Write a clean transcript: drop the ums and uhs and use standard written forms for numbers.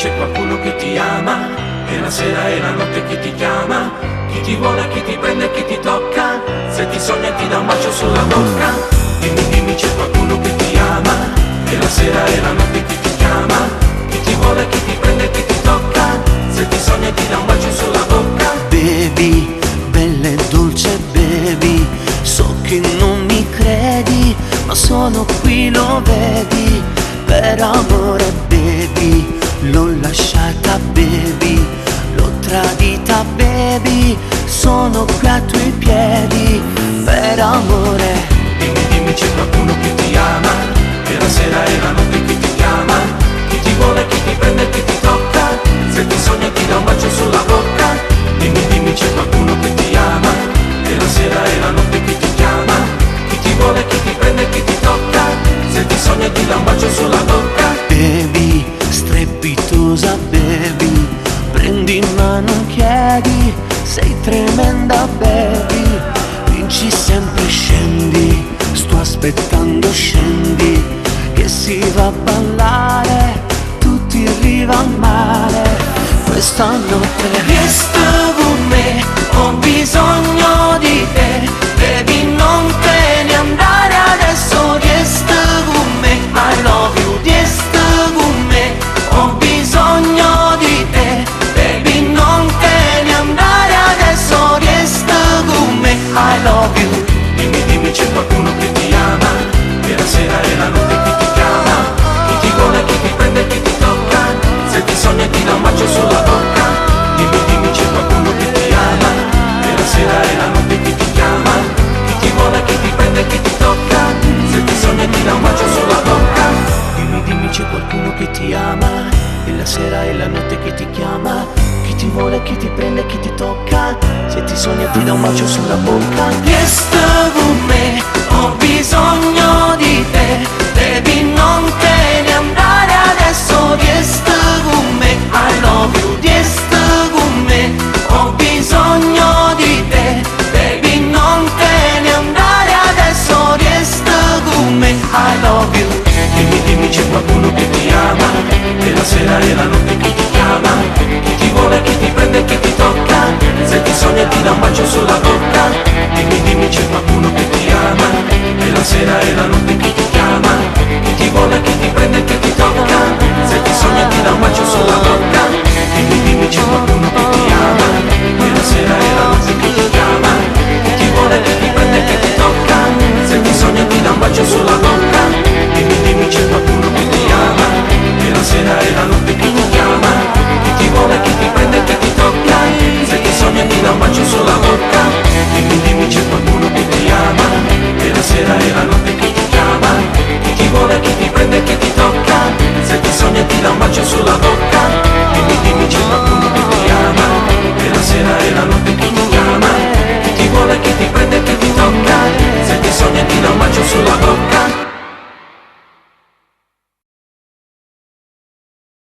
c'è qualcuno che ti ama, e la sera e la notte chi ti chiama, chi ti vuole, chi ti prende, chi ti tocca, se ti sogna e ti dà un bacio sulla bocca. Dimmi, dimmi, c'è qualcuno che ti ama, e la sera e la notte chi ti chiama, chi ti vuole, chi ti prende, chi ti tocca, se ti sogna e ti dà un bacio sulla bocca. Bevi, bella e dolce bevi, so che non mi credi, ma sono qui, lo vedi, per amore bevi, l'ho lasciata bevi, l'ho tradita bevi, sono qui ai tuoi piedi, per amore. Dimmi, dimmi, c'è qualcuno che ti ama, e la sera e la notte chi ti chiama, chi ti vuole, chi ti prende, chi ti tocca, se ti sogna e ti dà un bacio sulla bocca. Dimmi, dimmi, c'è qualcuno che ti ama, e la sera e la notte chi ti chiama, chi ti vuole, chi ti prende, chi ti tocca, se ti sogna e ti dà un bacio sulla bocca. Bevi, strepitosa bevi, prendi in mano, chiedi, sei tremenda bevi, vinci sempre, scendi, sto aspettando, scendi, che si va a ballare, tutti arriva a mare, questa notte. Resta con me, ho bisogno di te, devi non te ne andare adesso, resta con me, I love you, resta con me, ho bisogno di te, devi non te ne andare adesso, resta con me, I love you. Dimmi, dimmi, c'è qualcuno che ti ama, e la sera e la notte chi ti chiama, chi ti vuole, chi ti prende, chi ti tocca, se ti sogna e ti dà un bacio sulla bocca. Dimmi, dimmi, c'è qualcuno che ti ama, e la sera e la notte chi ti chiama, chi ti vuole, chi ti prende, chi ti tocca, se ti sogna e ti dà un bacio sulla bocca. Dimmi, dimmi, c'è qualcuno che ti ama, e la sera e la notte che ti chiama, chi ti vuole, chi ti prende, chi ti tocca, se ti sogna e ti dà un bacio sulla bocca. Resta con me, ho bisogno